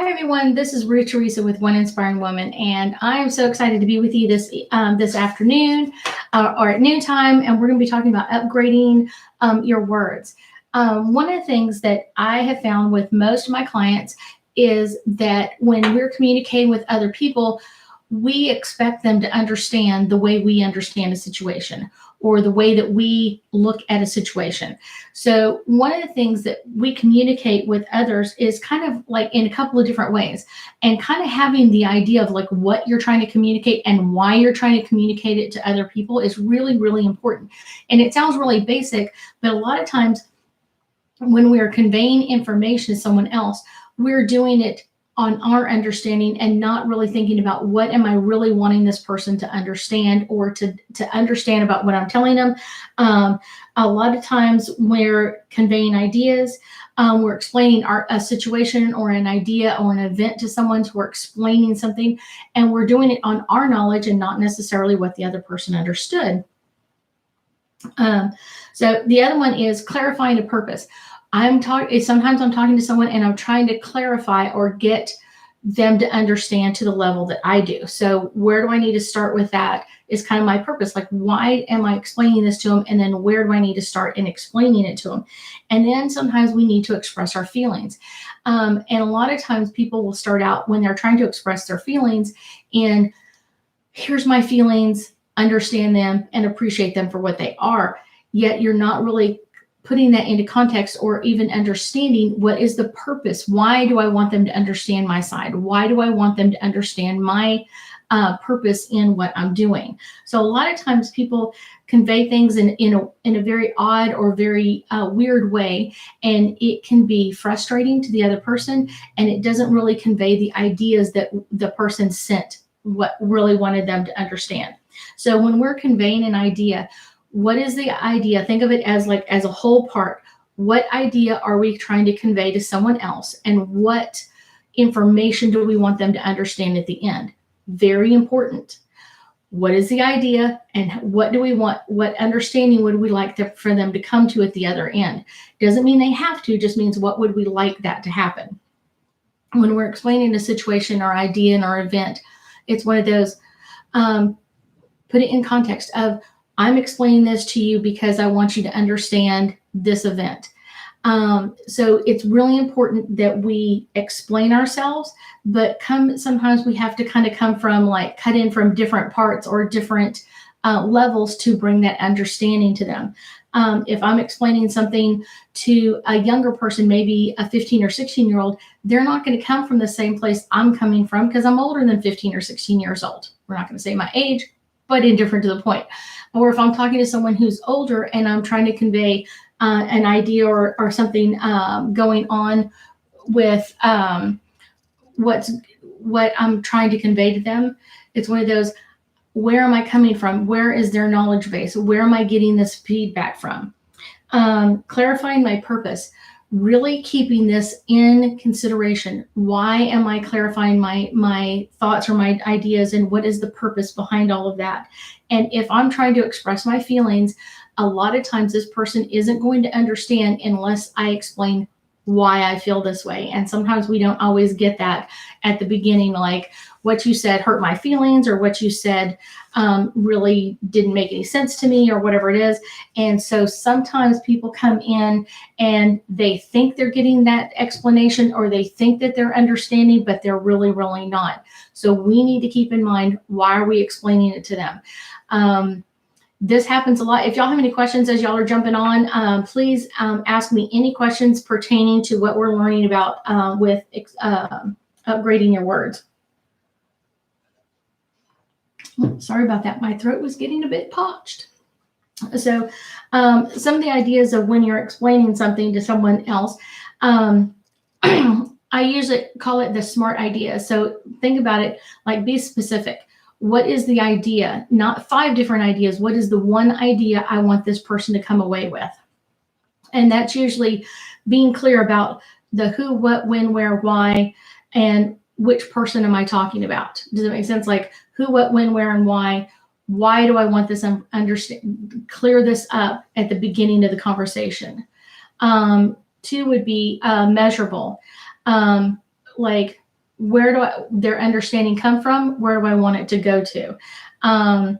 Hi everyone, this is Ruth Theresa with One Inspiring Woman, and I am so excited to be with you this afternoon or at noontime, and we're going to be talking about upgrading your words. One of the things that I have found with most of my clients is that when we're communicating with other people, we expect them to understand the way we understand a situation or the way that we look at a situation. So one of the things that we communicate with others is kind of like in a couple of different ways, and kind of having the idea of like what you're trying to communicate and why you're trying to communicate it to other people is really, really important. And it sounds really basic, but a lot of times when we are conveying information to someone else, we're doing it on our understanding and not really thinking about what am I really wanting this person to understand or to understand about what I'm telling them. A lot of times we're conveying ideas, we're explaining a situation or an idea or an event to someone, so we're explaining something, and we're doing it on our knowledge and not necessarily what the other person understood. So the other one is clarifying a purpose. Sometimes I'm talking to someone and I'm trying to clarify or get them to understand to the level that I do. So where do I need to start with that is kind of my purpose. Like, why am I explaining this to them? And then where do I need to start in explaining it to them? And then sometimes we need to express our feelings. And a lot of times people will start out when they're trying to express their feelings and here's my feelings, understand them and appreciate them for what they are. Yet you're not really putting that into context or even understanding what is the purpose. Why do I want them to understand my side? Why do I want them to understand my purpose in what I'm doing? So a lot of times people convey things in a very odd or very weird way, and it can be frustrating to the other person, and it doesn't really convey the ideas that the person sent, what really wanted them to understand. So when we're conveying an idea, what is the idea? Think of it as a whole part. What idea are we trying to convey to someone else, and what information do we want them to understand at the end? Very important. What is the idea, and what do we want? What understanding would we like for them to come to at the other end? Doesn't mean they have to, just means what would we like that to happen. When we're explaining a situation or idea in our event, it's one of those, put it in context of, I'm explaining this to you because I want you to understand this event. So it's really important that we explain ourselves, but sometimes we have to kind of come from cut in from different parts or different levels to bring that understanding to them. If I'm explaining something to a younger person, maybe a 15 or 16-year-old, they're not going to come from the same place I'm coming from because I'm older than 15 or 16 years old. We're not going to say my age, but indifferent to the point. Or if I'm talking to someone who's older and I'm trying to convey an idea or something going on with what I'm trying to convey to them, it's one of those, where am I coming from? Where is their knowledge base? Where am I getting this feedback from? Clarifying my purpose, really keeping this in consideration. Why am I clarifying my thoughts or my ideas, and what is the purpose behind all of that? And if I'm trying to express my feelings, a lot of times this person isn't going to understand unless I explain why I feel this way. And sometimes we don't always get that at the beginning, like what you said hurt my feelings, or what you said really didn't make any sense to me, or whatever it is. And so sometimes people come in and they think they're getting that explanation, or they think that they're understanding, but they're really, really not. So we need to keep in mind, why are we explaining it to them? This happens a lot. If y'all have any questions as y'all are jumping on, please ask me any questions pertaining to what we're learning about with upgrading your words. Sorry about that. My throat was getting a bit parched. So some of the ideas of when you're explaining something to someone else, I usually call it the SMART idea. So think about it, like, be specific. What is the idea? Not 5 different ideas. What is the one idea I want this person to come away with? And that's usually being clear about the who, what, when, where, why, and which person am I talking about? Does it make sense? Like, who, what, when, where, and why? Why do I want this? Understand, clear this up at the beginning of the conversation. 2 would be measurable. Like, where do their understanding come from? Where do I want it to go to?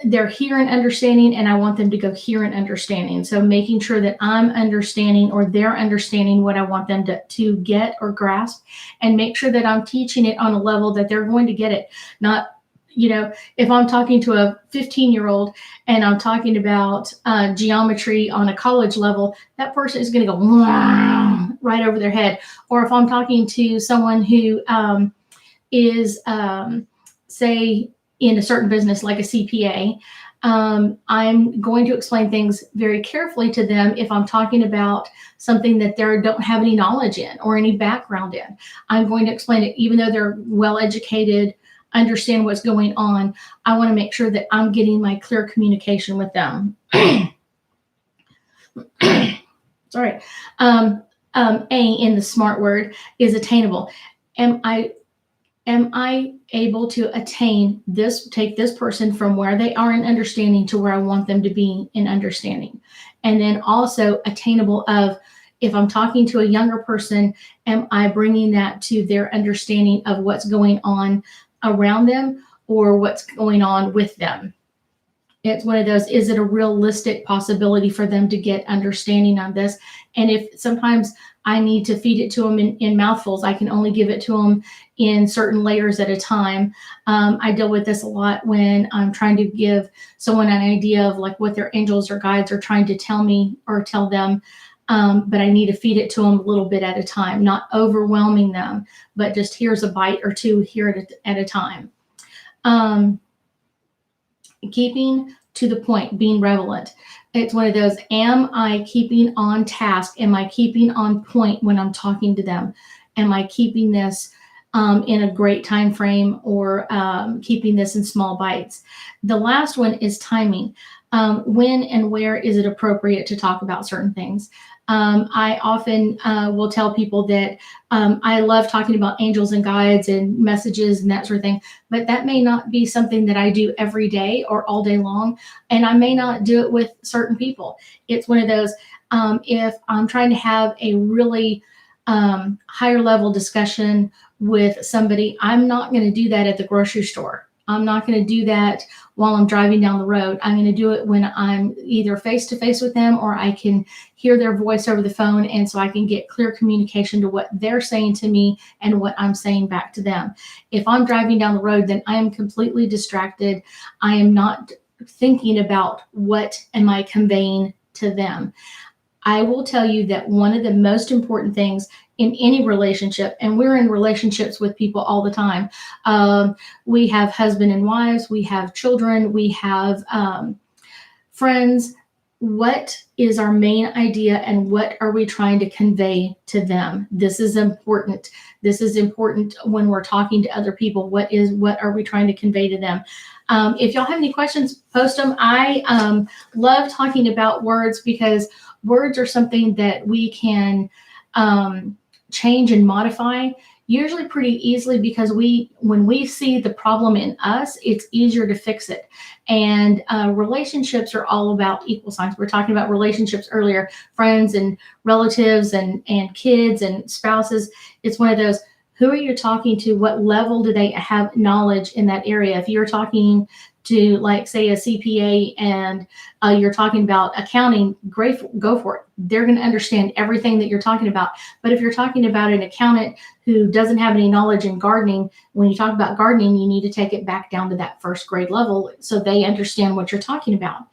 They're here in understanding, and I want them to go here in understanding. So making sure that I'm understanding, or they're understanding what I want them to get or grasp, and make sure that I'm teaching it on a level that they're going to get it. Not, if I'm talking to a 15-year-old and I'm talking about geometry on a college level, that person is going to go right over their head. Or if I'm talking to someone who is, say, in a certain business like a CPA, I'm going to explain things very carefully to them if I'm talking about something that they don't have any knowledge in or any background in. I'm going to explain it, even though they're well educated, understand what's going on. I want to make sure that I'm getting my clear communication with them. Sorry. A in the SMART word is attainable. Am I able to attain this, take this person from where they are in understanding to where I want them to be in understanding? And then also attainable of, if I'm talking to a younger person, am I bringing that to their understanding of what's going on around them or what's going on with them? It's one of those, is it a realistic possibility for them to get understanding on this? And if sometimes I need to feed it to them in mouthfuls, I can only give it to them in certain layers at a time. I deal with this a lot when I'm trying to give someone an idea of like what their angels or guides are trying to tell me or tell them. But I need to feed it to them a little bit at a time, not overwhelming them, but just here's a bite or two here at a time. Keeping to the point, being relevant. It's one of those, am I keeping on task? Am I keeping on point when I'm talking to them? Am I keeping this in a great time frame, or keeping this in small bites? The last one is timing. When and where is it appropriate to talk about certain things? I often will tell people that I love talking about angels and guides and messages and that sort of thing, but that may not be something that I do every day or all day long, and I may not do it with certain people. It's one of those, if I'm trying to have a really higher level discussion with somebody, I'm not going to do that at the grocery store. I'm not going to do that while I'm driving down the road. I'm going to do it when I'm either face to face with them, or I can hear their voice over the phone, and so I can get clear communication to what they're saying to me and what I'm saying back to them. If I'm driving down the road, then I am completely distracted. I am not thinking about what am I conveying to them. I will tell you that one of the most important things in any relationship, and we're in relationships with people all the time. We have husband and wives, we have children, we have friends. What is our main idea, and what are we trying to convey to them? This is important. This is important when we're talking to other people. What are we trying to convey to them? If y'all have any questions, post them. I love talking about words, because words are something that we can change and modify usually pretty easily, because when we see the problem in us, it's easier to fix it. And relationships are all about equal signs. We're talking about relationships earlier, friends and relatives and kids and spouses. It's one of those, who are you talking to? What level do they have knowledge in that area? If you're talking to, like, say, a CPA, and you're talking about accounting, great, go for it. They're going to understand everything that you're talking about. But if you're talking about an accountant who doesn't have any knowledge in gardening, when you talk about gardening, you need to take it back down to that first grade level so they understand what you're talking about.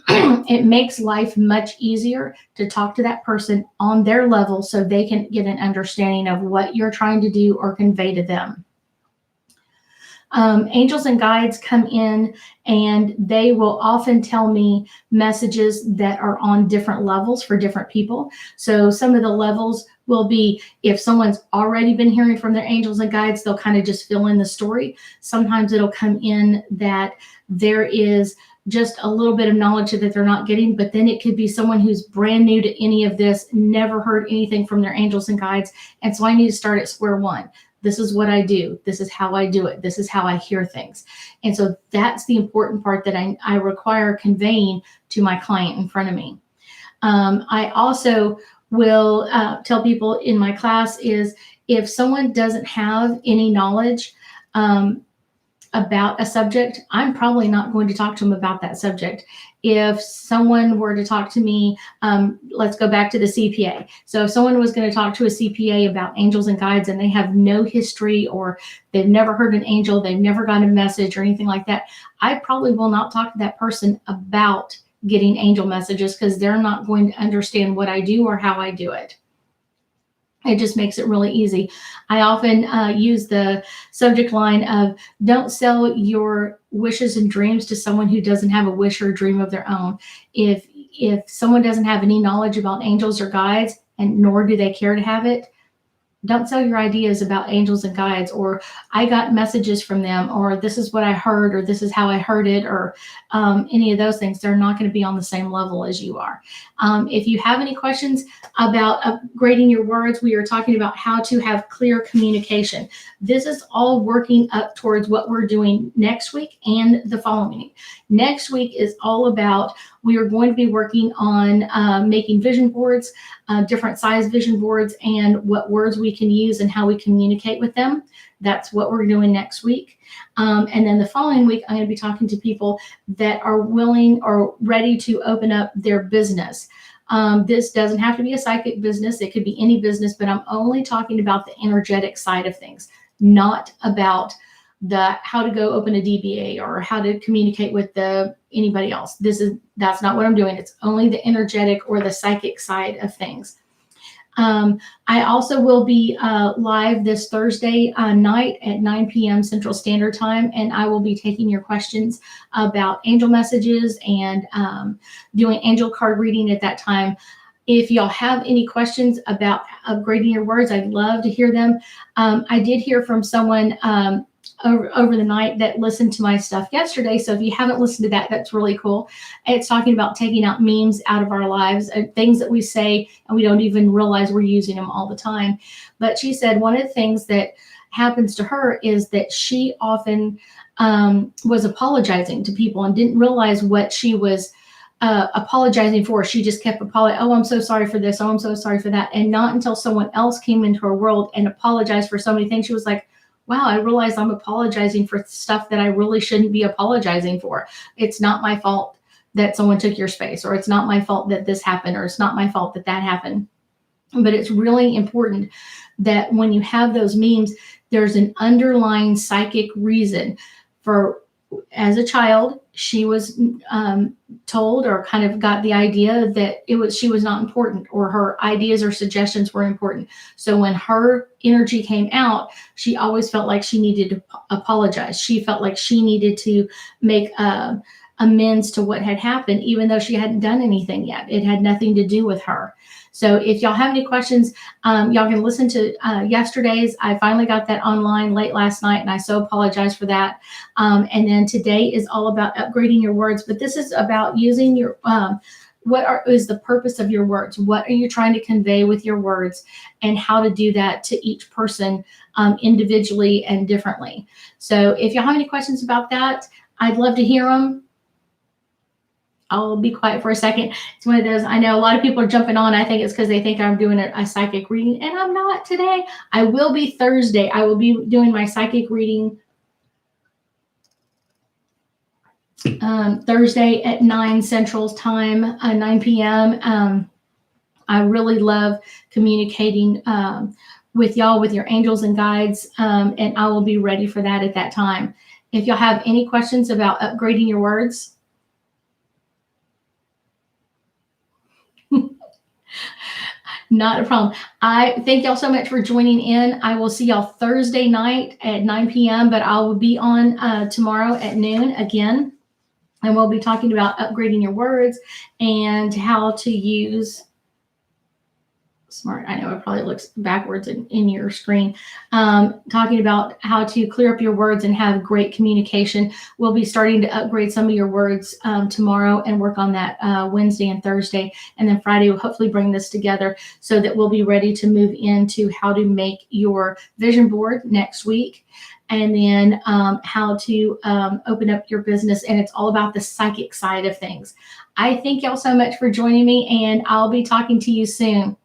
It makes life much easier to talk to that person on their level so they can get an understanding of what you're trying to do or convey to them. Angels and guides come in, and they will often tell me messages that are on different levels for different people. So some of the levels will be, if someone's already been hearing from their angels and guides, they'll kind of just fill in the story. Sometimes it'll come in that there is just a little bit of knowledge that they're not getting, but then it could be someone who's brand new to any of this, never heard anything from their angels and guides. And so I need to start at square one. This is what I do. This is how I do it. This is how I hear things. And so that's the important part that I require conveying to my client in front of me. I also will tell people in my class is if someone doesn't have any knowledge about a subject, I'm probably not going to talk to them about that subject. If someone were to talk to me, let's go back to the CPA. So if someone was going to talk to a CPA about angels and guides and they have no history, or they've never heard an angel, they've never gotten a message or anything like that, I probably will not talk to that person about getting angel messages, because they're not going to understand what I do or how I do it. It just makes it really easy. I often use the subject line of, don't sell your wishes and dreams to someone who doesn't have a wish or a dream of their own. If someone doesn't have any knowledge about angels or guides, and nor do they care to have it, don't sell your ideas about angels and guides, or I got messages from them, or this is what I heard, or this is how I heard it, or any of those things. They're not going to be on the same level as you are. If you have any questions about upgrading your words, we are talking about how to have clear communication. This is all working up towards what we're doing next week and the following week. Next week is all about, we are going to be working on making vision boards, different size vision boards, and what words we can use and how we communicate with them. That's what we're doing next week. And then the following week, I'm going to be talking to people that are willing or ready to open up their business. This doesn't have to be a psychic business. It could be any business, but I'm only talking about the energetic side of things, not about the how to go open a DBA or how to communicate with anybody else. That's not what I'm doing. It's only the energetic or the psychic side of things. I also will be live this Thursday night at 9 p.m. Central Standard Time, and I will be taking your questions about angel messages and doing angel card reading at that time. If y'all have any questions about upgrading your words, I'd love to hear them. I did hear from someone over the night that listened to my stuff yesterday. So if you haven't listened to that, that's really cool. It's talking about taking out memes out of our lives, things that we say and we don't even realize we're using them all the time. But she said one of the things that happens to her is that she often was apologizing to people and didn't realize what she was apologizing for. She just kept apologizing. Oh, I'm so sorry for this. Oh, I'm so sorry for that. And not until someone else came into her world and apologized for so many things, she was like, wow, I realize I'm apologizing for stuff that I really shouldn't be apologizing for. It's not my fault that someone took your space, or it's not my fault that this happened, or it's not my fault that that happened. But it's really important that when you have those memes, there's an underlying psychic reason for, as a child, she was told or kind of got the idea that she was not important, or her ideas or suggestions were important. So when her energy came out, she always felt like she needed to apologize. She felt like she needed to make amends to what had happened, even though she hadn't done anything yet. It had nothing to do with her. So if y'all have any questions, y'all can listen to yesterday's. I finally got that online late last night, and I so apologize for that. And then today is all about upgrading your words, but this is about using your, is the purpose of your words? What are you trying to convey with your words, and how to do that to each person individually and differently. So if y'all have any questions about that, I'd love to hear them. I'll be quiet for a second. It's one of those, I know a lot of people are jumping on. I think it's because they think I'm doing a psychic reading, and I'm not today. I will be Thursday. I will be doing my psychic reading Thursday at 9 Central Time, 9 p.m. I really love communicating with y'all, with your angels and guides, and I will be ready for that at that time. If y'all have any questions about upgrading your words, not a problem. I thank y'all so much for joining in. I will see y'all Thursday night at 9 p.m., but I will be on tomorrow at noon again. And we'll be talking about upgrading your words and how to use smart. I know it probably looks backwards in your screen. Talking about how to clear up your words and have great communication. We'll be starting to upgrade some of your words tomorrow and work on that Wednesday and Thursday. And then Friday, we'll hopefully bring this together so that we'll be ready to move into how to make your vision board next week. And then how to open up your business. And it's all about the psychic side of things. I thank y'all so much for joining me, and I'll be talking to you soon.